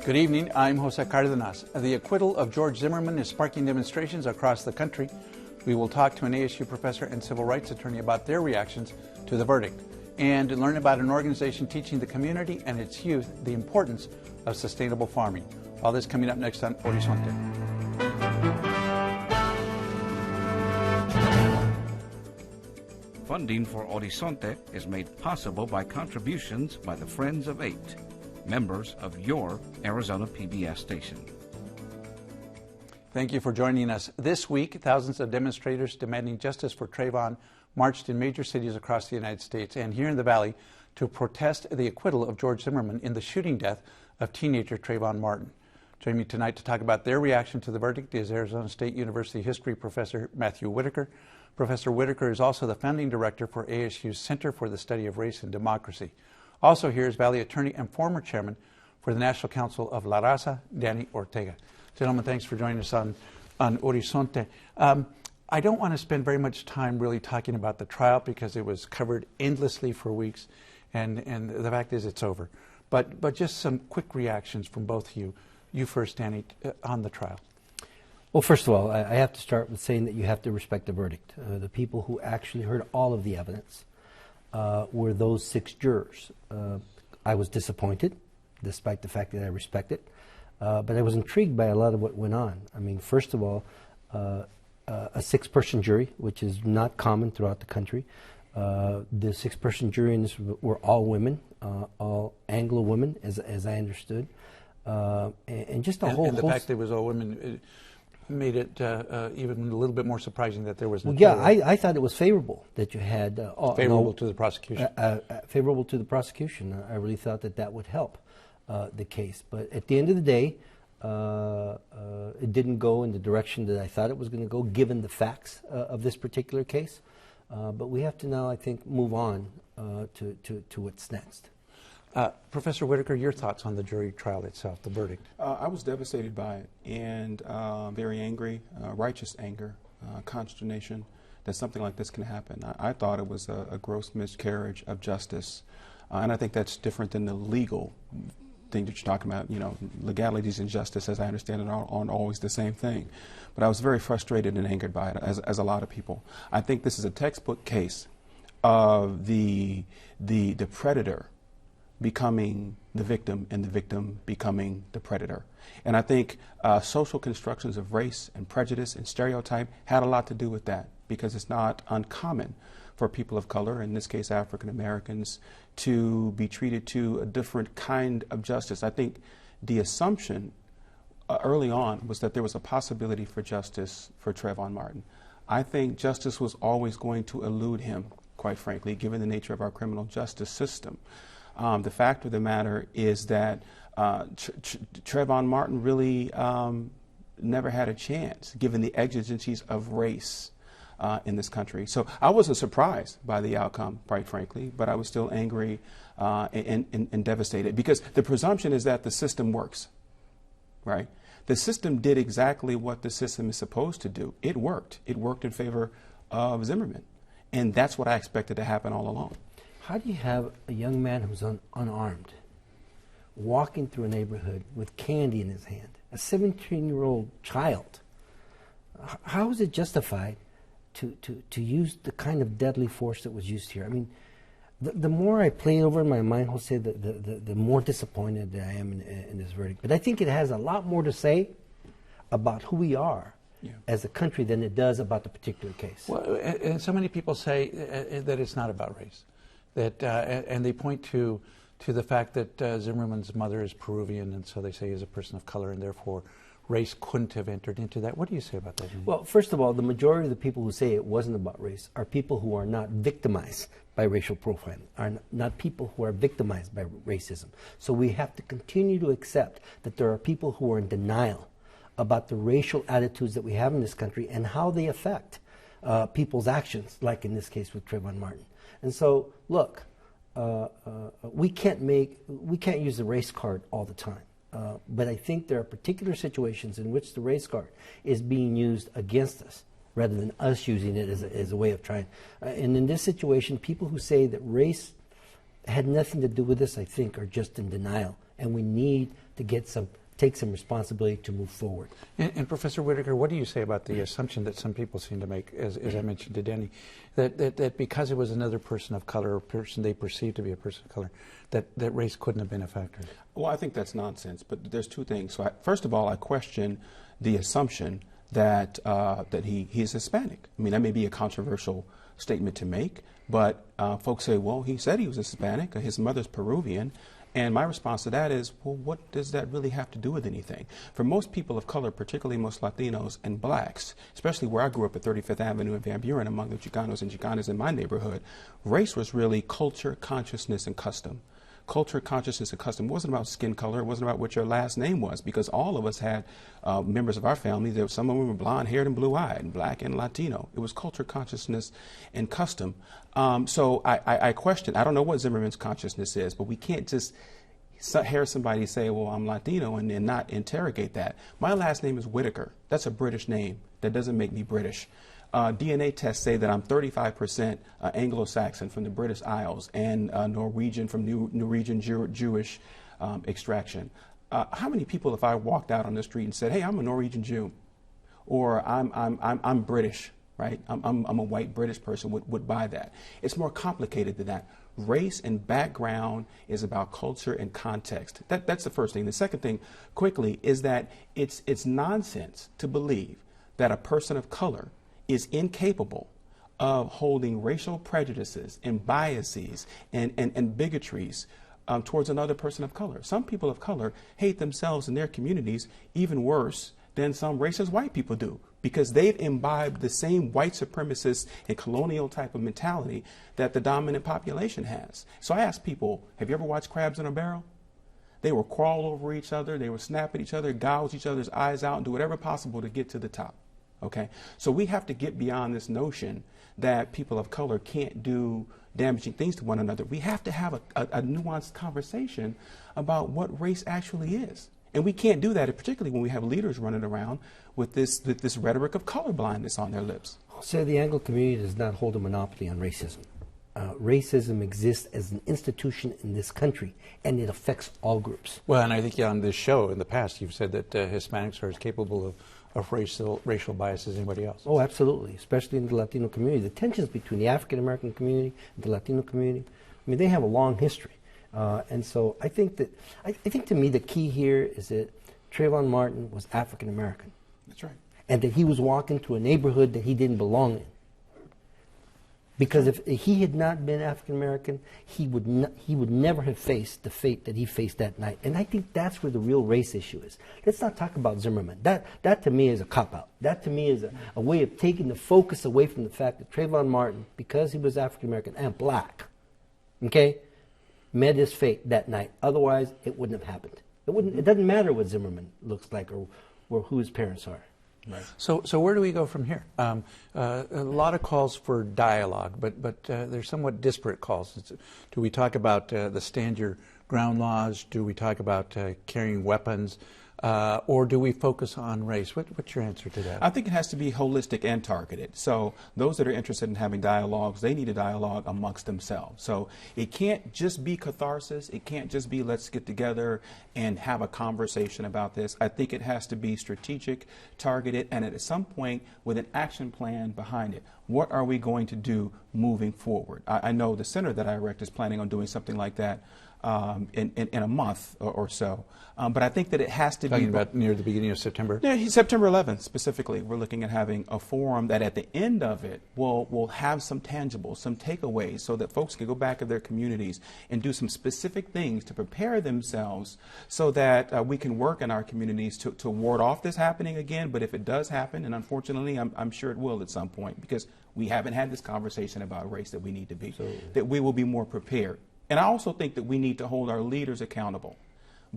Good evening, I'm Jose Cardenas. The acquittal of George Zimmerman is sparking demonstrations across the country. We will talk to an ASU professor and civil rights attorney about their reactions to the verdict and learn about an organization teaching the community and its youth the importance of sustainable farming. All this coming up next on Horizonte. Funding for Horizonte is made possible by contributions by the Friends of Eight, members of your Arizona PBS station. Thank you for joining us. This week, thousands of demonstrators demanding justice for Trayvon marched in major cities across the United States and here in the Valley to protest the acquittal of George Zimmerman in the shooting death of teenager Trayvon Martin. Joining me tonight to talk about their reaction to the verdict is Arizona State University history professor Matthew Whitaker. Professor Whitaker is also the founding director for ASU's Center for the Study of Race and Democracy. Also here is Valley attorney and former chairman for the National Council of La Raza, Danny Ortega. Gentlemen, thanks for joining us on Horizonte. I don't want to spend very much time really talking about the trial because it was covered endlessly for weeks, and the fact is it's over. But just some quick reactions from both of you. You first, Danny, on the trial. Well, first of all, I have to start with saying that you have to respect the verdict. The people who actually heard all of the evidence were those 6 jurors. I was disappointed, despite the fact that I respect it, but I was intrigued by a lot of what went on. I mean, first of all, a 6-person jury, which is not common throughout the country. The 6-person jury were all women, all Anglo women, as I understood, and just a whole. And the fact that it was all women made it even a little bit more surprising that there was no. Well, yeah, I thought it was favorable that you had favorable to the prosecution. Favorable to the prosecution. I really thought that would help the case, but at the end of the day, it didn't go in the direction that I thought it was going to go, given the facts of this particular case. But we have to now, I think, move on to what's next. Professor Whitaker, your thoughts on the jury trial itself, the verdict? I was devastated by it and very angry, righteous anger, consternation that something like this can happen. I thought it was a gross miscarriage of justice, and I think that's different than the legal thing that you're talking about. You know, legalities and justice, as I understand it, aren't always the same thing. But I was very frustrated and angered by it, as a lot of people. I think this is a textbook case of the predator becoming the victim and the victim becoming the predator. And I think social constructions of race and prejudice and stereotype had a lot to do with that, because it's not uncommon for people of color, in this case African Americans, to be treated to a different kind of justice. I think the assumption early on was that there was a possibility for justice for Trayvon Martin. I think justice was always going to elude him, quite frankly, given the nature of our criminal justice system. The fact of the matter is that Trayvon Martin really never had a chance, given the exigencies of race in this country. So I wasn't surprised by the outcome, quite frankly, but I was still angry and devastated, because the presumption is that the system works, right? The system did exactly what the system is supposed to do. It worked. It worked in favor of Zimmerman, and that's what I expected to happen all along. How do you have a young man who's unarmed walking through a neighborhood with candy in his hand, a 17-year-old child? How is it justified to use the kind of deadly force that was used here? I mean, the more I play over in my mind, Jose, the more disappointed that I am in this verdict. But I think it has a lot more to say about who we are as a country than it does about the particular case. Well, and so many people say that it's not about race. That, and they point to the fact that Zimmerman's mother is Peruvian, and so they say he's a person of color, and therefore race couldn't have entered into that. What do you say about that? Well, first of all, the majority of the people who say it wasn't about race are people who are not victimized by racial profiling, are not people who are victimized by racism. So we have to continue to accept that there are people who are in denial about the racial attitudes that we have in this country and how they affect people's actions, like in this case with Trayvon Martin. And so, look, we can't use the race card all the time. But I think there are particular situations in which the race card is being used against us rather than us using it as a way of trying. And in this situation, people who say that race had nothing to do with this, I think, are just in denial and we need to take some responsibility to move forward. And Professor Whitaker, what do you say about the assumption that some people seem to make, as I mentioned to Danny, that because it was another person of color, or person they perceived to be a person of color, that race couldn't have been a factor? Well, I think that's nonsense. But there's two things. So first of all, I question the assumption that he's Hispanic. I mean, that may be a controversial statement to make, but folks say, well, he said he was Hispanic. His mother's Peruvian. And my response to that is, well, what does that really have to do with anything? For most people of color, particularly most Latinos and blacks, especially where I grew up at 35th Avenue in Van Buren among the Chicanos and Chicanas in my neighborhood, race was really culture, consciousness, and custom. Culture, consciousness, and custom. It wasn't about skin color. It wasn't about what your last name was, because all of us had members of our family. Some of them were blonde-haired and blue-eyed, and black and Latino. It was culture, consciousness, and custom. So I question. I don't know what Zimmerman's consciousness is, but we can't just hear somebody say, well, I'm Latino, and then not interrogate that. My last name is Whitaker. That's a British name. That doesn't make me British. DNA tests say that I'm 35% Anglo-Saxon from the British Isles and Norwegian from Norwegian Jewish extraction. How many people, if I walked out on the street and said, "Hey, I'm a Norwegian Jew," or I'm British, right? I'm a white British person, would buy that? It's more complicated than that. Race and background is about culture and context. That's the first thing. The second thing, quickly, is that it's nonsense to believe that a person of color is incapable of holding racial prejudices and biases and bigotries towards another person of color. Some people of color hate themselves and their communities even worse than some racist white people do, because they've imbibed the same white supremacist and colonial type of mentality that the dominant population has. So I ask people, have you ever watched Crabs in a Barrel? They will crawl over each other, they will snap at each other, gouge each other's eyes out, and do whatever possible to get to the top. Okay, so we have to get beyond this notion that people of color can't do damaging things to one another. We have to have a nuanced conversation about what race actually is. And we can't do that, particularly when we have leaders running around with this rhetoric of colorblindness on their lips. I'll say the Anglo community does not hold a monopoly on racism. Racism exists as an institution in this country, and it affects all groups. Well, and I think on this show in the past, you've said that Hispanics are as capable of racial bias as anybody else. Oh, absolutely, especially in the Latino community. The tensions between the African American community and the Latino community, I mean, they have a long history. And so I think to me the key here is that Trayvon Martin was African American. That's right. And that he was walking to a neighborhood that he didn't belong in. Because if he had not been African American, he would never have faced the fate that he faced that night. And I think that's where the real race issue is. Let's not talk about Zimmerman. That to me is a cop-out. That to me is a way of taking the focus away from the fact that Trayvon Martin, because he was African American and black, okay, met his fate that night. Otherwise, it wouldn't have happened. It doesn't matter what Zimmerman looks like or who his parents are. Right. So where do we go from here? A lot of calls for dialogue, but they're somewhat disparate calls. Do we talk about the stand your ground laws? Do we talk about carrying weapons? Or do we focus on race? What's your answer to that? I think it has to be holistic and targeted. So those that are interested in having dialogues, they need a dialogue amongst themselves. So it can't just be catharsis. It can't just be let's get together and have a conversation about this. I think it has to be strategic, targeted, and at some point with an action plan behind it. What are we going to do moving forward? I know the center that I erect is planning on doing something like that in a month or so. But I think that it has to be... Talking about near the beginning of September? Yeah, September 11th specifically. We're looking at having a forum that at the end of it will have some tangibles, some takeaways, so that folks can go back to their communities and do some specific things to prepare themselves so that we can work in our communities to ward off this happening again. But if it does happen, and unfortunately I'm sure it will at some point, because we haven't had this conversation about race that we need to be, that we will be more prepared. And I also think that we need to hold our leaders accountable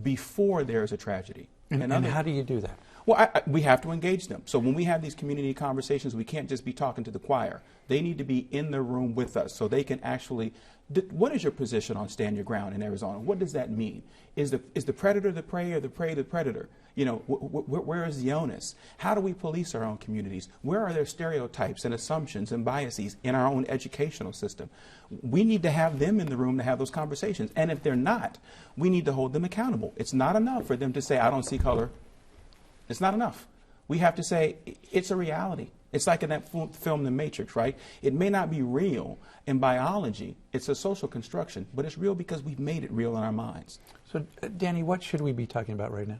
before there is a tragedy. And how do you do that? Well, we have to engage them. So when we have these community conversations, we can't just be talking to the choir. They need to be in the room with us so they can actually. What is your position on stand your ground in Arizona? What does that mean? Is the predator the prey or the prey the predator? You know, where is the onus? How do we police our own communities? Where are there stereotypes and assumptions and biases in our own educational system? We need to have them in the room to have those conversations. And if they're not, we need to hold them accountable. It's not enough for them to say, I don't see color. It's not enough. We have to say, it's a reality. It's like in that film, The Matrix, right? It may not be real in biology. It's a social construction, but it's real because we've made it real in our minds. So, Danny, what should we be talking about right now?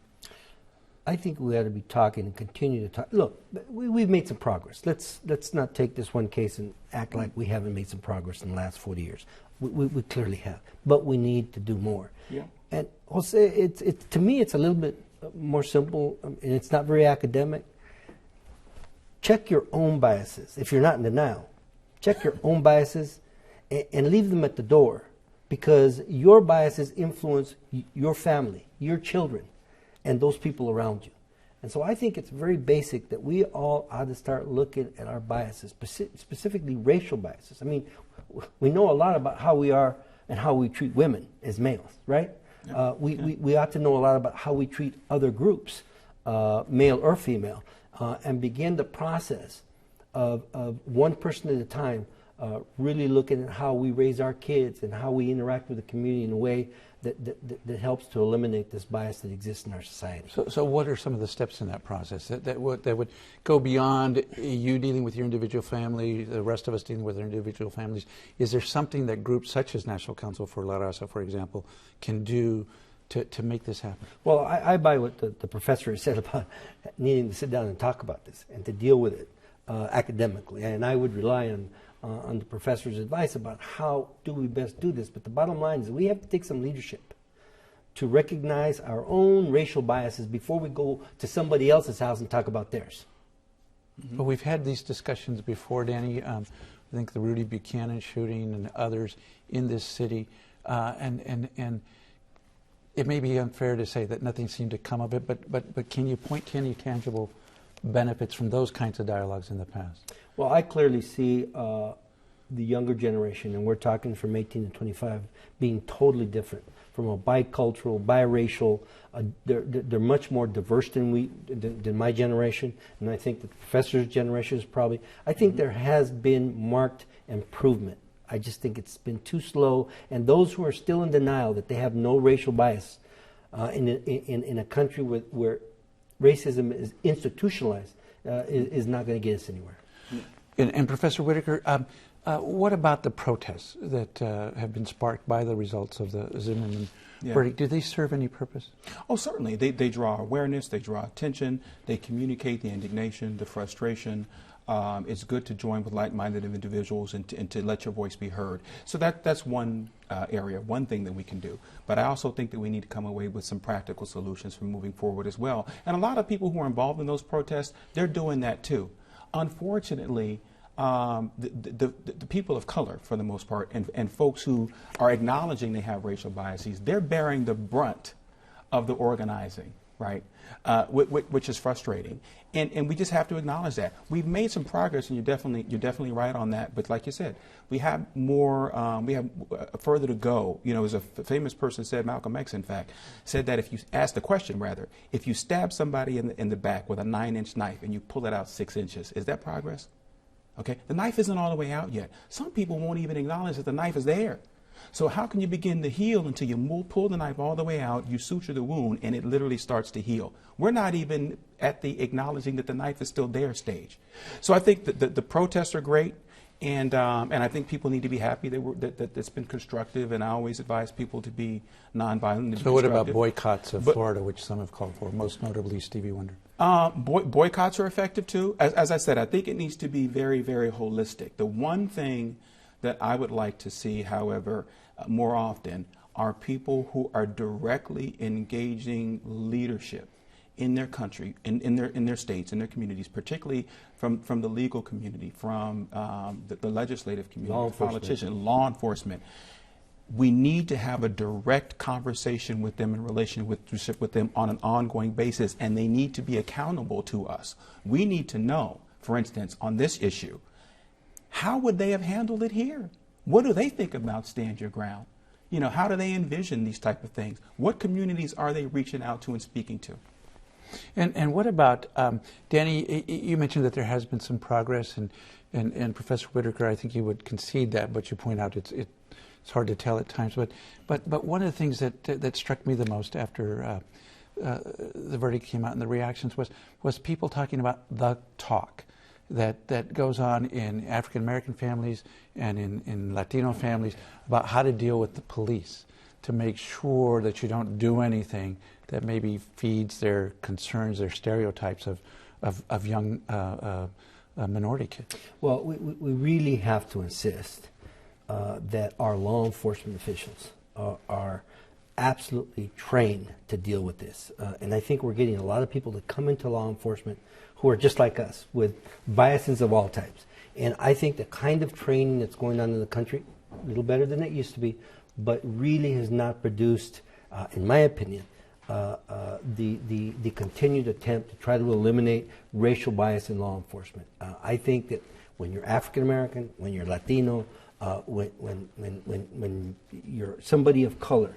I think we ought to be talking and continue to talk. Look, we've made some progress. Let's not take this one case and act like we haven't made some progress in the last 40 years. We clearly have, but we need to do more. Yeah. And Jose, to me, it's a little bit more simple, and it's not very academic. Check your own biases. If you're not in denial, check your own biases and leave them at the door, because your biases influence your family, your children, and those people around you. And so I think it's very basic that we all ought to start looking at our biases, specifically racial biases. I mean, we know a lot about how we are and how we treat women as males, right? Yeah. We ought to know a lot about how we treat other groups, male or female, and begin the process of one person at a time, really looking at how we raise our kids and how we interact with the community in a way that helps to eliminate this bias that exists in our society. So what are some of the steps in that process that would go beyond you dealing with your individual family, the rest of us dealing with our individual families? Is there something that groups such as National Council for La Raza, for example, can do to make this happen? Well, I buy what the professor said about needing to sit down and talk about this and to deal with it academically. And I would rely on the professor's advice about how do we best do this. But the bottom line is we have to take some leadership to recognize our own racial biases before we go to somebody else's house and talk about theirs. Mm-hmm. Well, we've had these discussions before, Danny. I think the Rudy Buchanan shooting and others in this city, and it may be unfair to say that nothing seemed to come of it, but can you point to any tangible benefits from those kinds of dialogues in the past? Well, I clearly see the younger generation, and we're talking from 18 to 25, being totally different from a bicultural, biracial. They're much more diverse than my generation, and I think the professor's generation is probably. I think there has been marked improvement. I just think it's been too slow, and those who are still in denial that they have no racial bias in a country where racism is institutionalized is not going to get us anywhere. And Professor Whitaker, what about the protests that have been sparked by the results of the Zimmerman verdict? Do they serve any purpose? Oh, certainly. They draw awareness, they draw attention, they communicate the indignation, the frustration. It's good to join with like-minded individuals and to let your voice be heard. So that's one area, one thing that we can do. But I also think that we need to come away with some practical solutions for moving forward as well. And a lot of people who are involved in those protests, they're doing that too. Unfortunately, the people of color, for the most part, and folks who are acknowledging they have racial biases, they're bearing the brunt of the organizing, right? Which is frustrating, and we just have to acknowledge that we've made some progress, and you're definitely right on that. But like you said, we have more, we have further to go. You know, as a famous person said, Malcolm X, in fact, said that if you ask the question, rather, if you stab somebody in the back with a 9-inch knife and you pull it out 6 inches, is that progress? Okay, the knife isn't all the way out yet. Some people won't even acknowledge that the knife is there. So how can you begin to heal until you pull the knife all the way out, you suture the wound, and it literally starts to heal? We're not even at the acknowledging that the knife is still there stage. So I think that the protests are great, and I think people need to be happy that it's been constructive, and I always advise people to be nonviolent. So what about boycotts of Florida, which some have called for, most notably Stevie Wonder? Boycotts are effective too. As I said, I think it needs to be very, very holistic. The one thing that I would like to see, however, more often are people who are directly engaging leadership in their country, in their states, in their communities, particularly from the legal community, from the legislative community, politicians, law enforcement. we need to have a direct conversation with them in relationship with them on an ongoing basis, and they need to be accountable to us. We need to know, for instance, on this issue, how would they have handled it here? What do they think about Stand Your Ground? You know, how do they envision these type of things? What communities are they reaching out to and speaking to? And what about, Danny, you mentioned that there has been some progress, and Professor Whitaker, I think you would concede that, but you point out it's hard to tell at times. But one of the things that struck me the most after the verdict came out and the reactions was people talking about the talk that goes on in African American families and in Latino families about how to deal with the police, to make sure that you don't do anything that maybe feeds their concerns, their stereotypes of young minority kids. Well, we really have to insist that our law enforcement officials are absolutely trained to deal with this. And I think we're getting a lot of people that come into law enforcement who are just like us, with biases of all types. And I think the kind of training that's going on in the country, a little better than it used to be, but really has not produced, in my opinion, the continued attempt to try to eliminate racial bias in law enforcement. I think that when you're African American, when you're Latino, when you're somebody of color,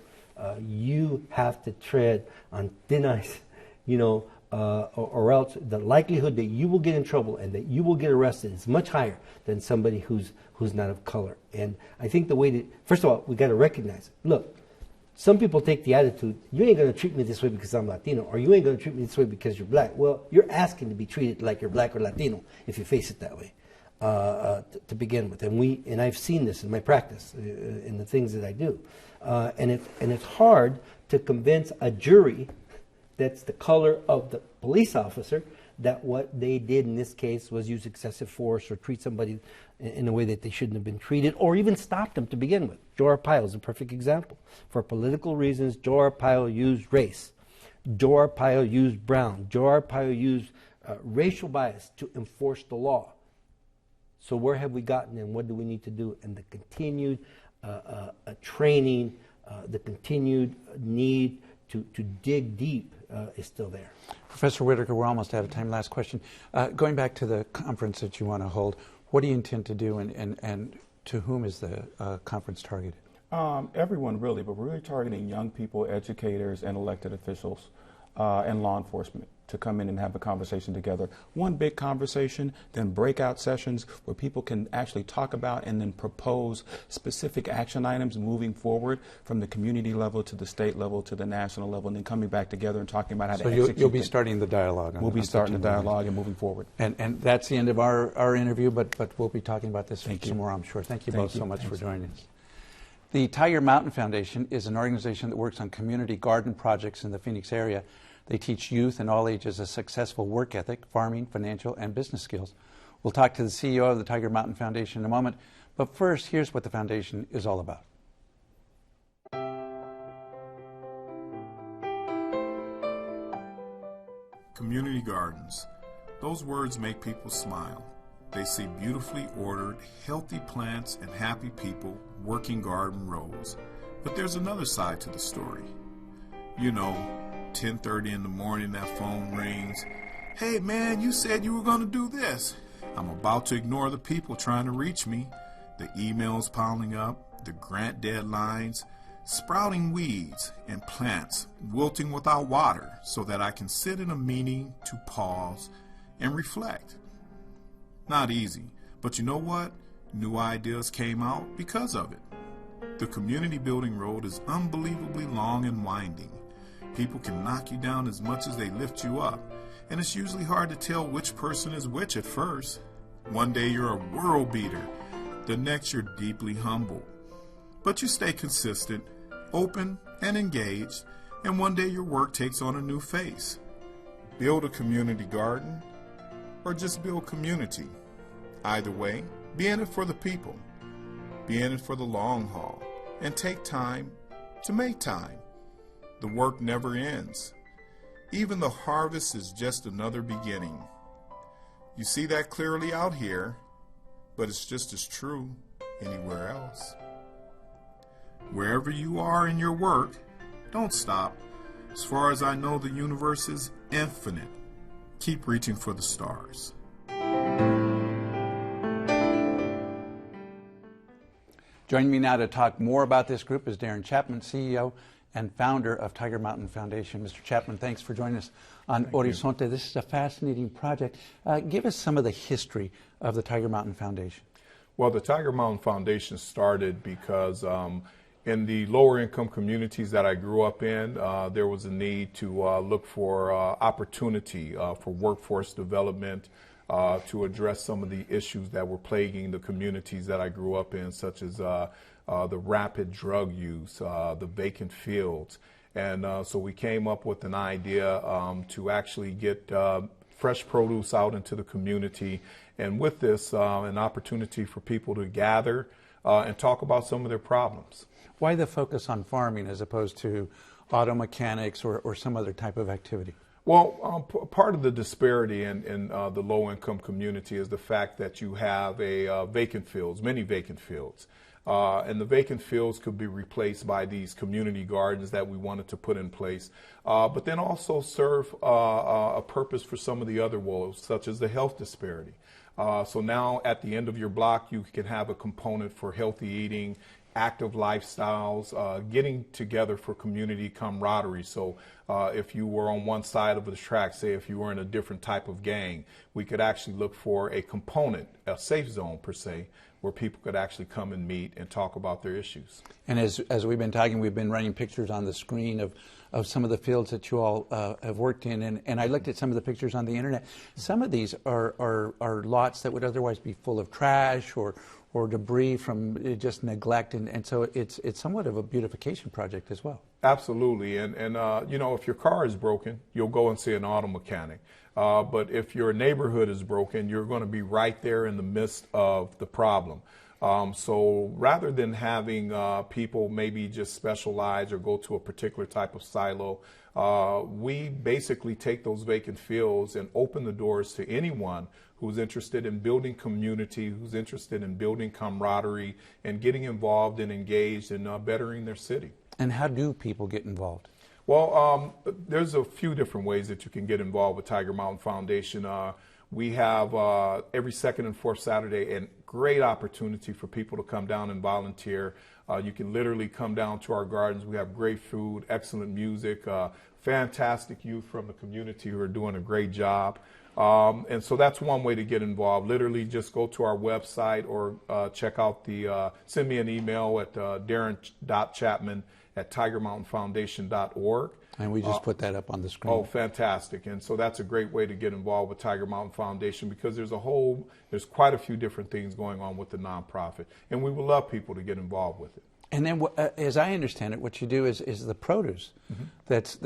you have to tread on thin ice, you know, or else the likelihood that you will get in trouble and that you will get arrested is much higher than somebody who's not of color. And I think the way that, first of all, we got to recognize it. Look, some people take the attitude, you ain't going to treat me this way because I'm Latino, or you ain't going to treat me this way because you're black. Well, you're asking to be treated like you're black or Latino if you face it that way to begin with. And I've seen this in my practice, in the things that I do. And it's hard to convince a jury that's the color of the police officer that what they did in this case was use excessive force or treat somebody in a way that they shouldn't have been treated, or even stop them to begin with. Joe Arpaio is a perfect example. For political reasons, Joe Arpaio used race. Joe Arpaio used brown. Joe Arpaio used racial bias to enforce the law. So where have we gotten, and what do we need to do? And the continued training, the continued need to dig deep is still there. Professor Whitaker, we're almost out of time. Last question. Going back to the conference that you want to hold, what do you intend to do, and to whom is the conference targeted? Everyone, really, but we're really targeting young people, educators, and elected officials, and law enforcement to come in and have a conversation together. One big conversation, then breakout sessions where people can actually talk about and then propose specific action items moving forward from the community level to the state level to the national level, and then coming back together and talking about how to execute. So you'll be starting the dialogue. We'll be starting the dialogue and moving forward. And that's the end of our interview, but we'll be talking about this some more, I'm sure. Thank you both so much for joining us. The Tiger Mountain Foundation is an organization that works on community garden projects in the Phoenix area. They teach youth and all ages a successful work ethic, farming, financial, and business skills. We'll talk to the CEO of the Tiger Mountain Foundation in a moment, but first, here's what the foundation is all about. Community gardens. Those words make people smile. They see beautifully ordered, healthy plants and happy people working garden rows. But there's another side to the story. You know, 10:30 in the morning, that phone rings. Hey man, you said you were going to do this. I'm about to ignore the people trying to reach me. The emails piling up, the grant deadlines, sprouting weeds and plants wilting without water so that I can sit in a meeting to pause and reflect. Not easy, but you know what? New ideas came out because of it. The community building road is unbelievably long and winding. People can knock you down as much as they lift you up, and it's usually hard to tell which person is which at first. One day you're a world beater, the next you're deeply humbled. But you stay consistent, open, and engaged, and one day your work takes on a new face. Build a community garden, or just build community. Either way, be in it for the people. Be in it for the long haul, and take time to make time. The work never ends. Even the harvest is just another beginning. You see that clearly out here, but it's just as true anywhere else. Wherever you are in your work, don't stop. As far as I know, the universe is infinite. Keep reaching for the stars. Joining me now to talk more about this group is Darren Chapman, CEO and founder of Tiger Mountain Foundation. Mr. Chapman, thanks for joining us on Horizonte. This is a fascinating project. Give us some of the history of the Tiger Mountain Foundation. Well, the Tiger Mountain Foundation started because in the lower income communities that I grew up in, there was a need to look for opportunity for workforce development, to address some of the issues that were plaguing the communities that I grew up in, such as the rapid drug use, the vacant fields. And so we came up with an idea to actually get fresh produce out into the community. And with this, an opportunity for people to gather and talk about some of their problems. Why the focus on farming as opposed to auto mechanics or some other type of activity? Well, part of the disparity in the low-income community is the fact that you have vacant fields, many vacant fields. And the vacant fields could be replaced by these community gardens that we wanted to put in place, but then also serve a purpose for some of the other woes, such as the health disparity. So now at the end of your block, you can have a component for healthy eating, active lifestyles, getting together for community camaraderie. So if you were on one side of the track, say if you were in a different type of gang, we could actually look for a component, a safe zone per se, where people could actually come and meet and talk about their issues. And as we've been talking, we've been running pictures on the screen of some of the fields that you all have worked in, and I looked at some of the pictures on the internet. Some of these are lots that would otherwise be full of trash or debris from just neglect, and so it's somewhat of a beautification project as well. Absolutely, and you know, if your car is broken, you'll go and see an auto mechanic. But if your neighborhood is broken, you're going to be right there in the midst of the problem. So rather than having people maybe just specialize or go to a particular type of silo, we basically take those vacant fields and open the doors to anyone who's interested in building community, who's interested in building camaraderie and getting involved and engaged in bettering their city. And how do people get involved? Well, there's a few different ways that you can get involved with Tiger Mountain Foundation. We have every second and fourth Saturday a great opportunity for people to come down and volunteer. You can literally come down to our gardens. We have great food, excellent music, fantastic youth from the community who are doing a great job. And so that's one way to get involved. Literally just go to our website or check out send me an email at darren.chapman@tigermountainfoundation.org. And we just put that up on the screen. Oh, fantastic. And so that's a great way to get involved with Tiger Mountain Foundation because there's quite a few different things going on with the nonprofit. And we would love people to get involved with it. And then, as I understand it, what you do is the produce that's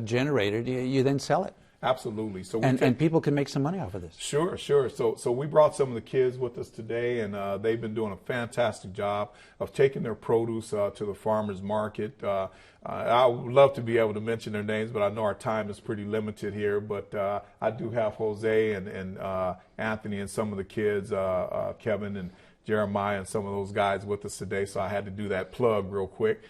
generated, you then sell it. Absolutely. So and people can make some money off of this. Sure. So we brought some of the kids with us today, and they've been doing a fantastic job of taking their produce to the farmers market. I would love to be able to mention their names, but I know our time is pretty limited here. But I do have Jose and Anthony and some of the kids, Kevin and Jeremiah and some of those guys with us today, so I had to do that plug real quick.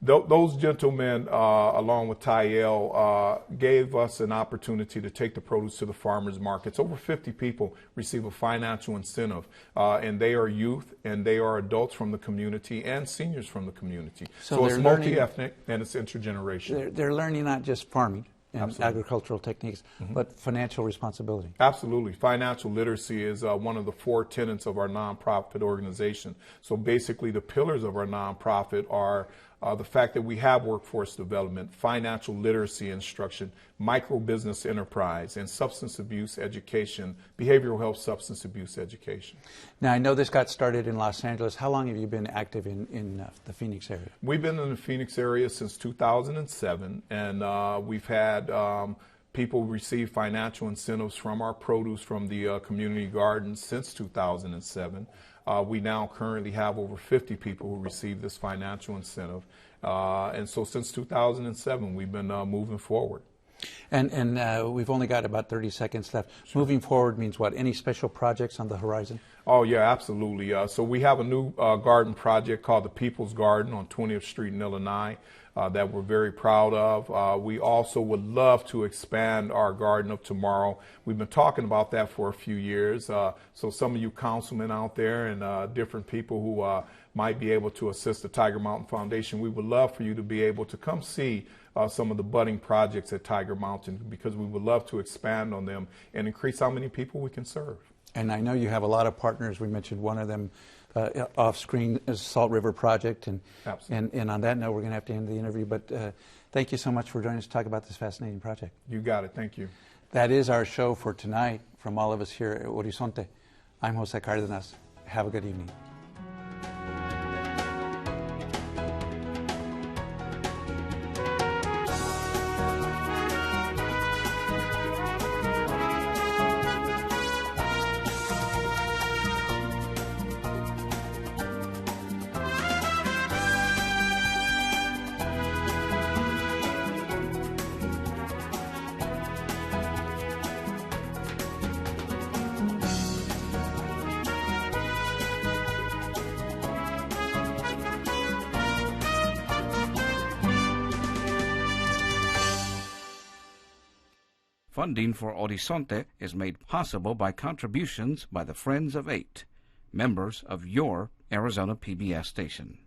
Those gentlemen, along with Tyel, gave us an opportunity to take the produce to the farmers markets. Over 50 people receive a financial incentive, and they are youth, and they are adults from the community and seniors from the community. So it's multi-ethnic and it's intergenerational. They're learning not just farming and agricultural techniques, but financial responsibility. Absolutely. Financial literacy is one of the 4 tenets of our nonprofit organization. So basically the pillars of our nonprofit are the fact that we have workforce development, financial literacy instruction, micro-business enterprise, and substance abuse education, behavioral health substance abuse education. Now, I know this got started in Los Angeles. How long have you been active in the Phoenix area? We've been in the Phoenix area since 2007, and we've had people receive financial incentives from our produce from the community gardens since 2007. We now currently have over 50 people who receive this financial incentive. And so since 2007, we've been moving forward. And we've only got about 30 seconds left. Sure. Moving forward means what? Any special projects on the horizon? Oh, yeah, absolutely. So we have a new garden project called the People's Garden on 20th Street in Illinois that we're very proud of. We also would love to expand our Garden of Tomorrow. We've been talking about that for a few years. So some of you councilmen out there and different people who might be able to assist the Tiger Mountain Foundation, we would love for you to be able to come see some of the budding projects at Tiger Mountain, because we would love to expand on them and increase how many people we can serve. And I know you have a lot of partners. We mentioned one of them off screen is Salt River Project. And on that note, we're going to have to end the interview. But thank you so much for joining us to talk about this fascinating project. You got it. Thank you. That is our show for tonight from all of us here at Horizonte. I'm Jose Cardenas. Have a good evening. Funding for Horizonte is made possible by contributions by the Friends of 8, members of your Arizona PBS station.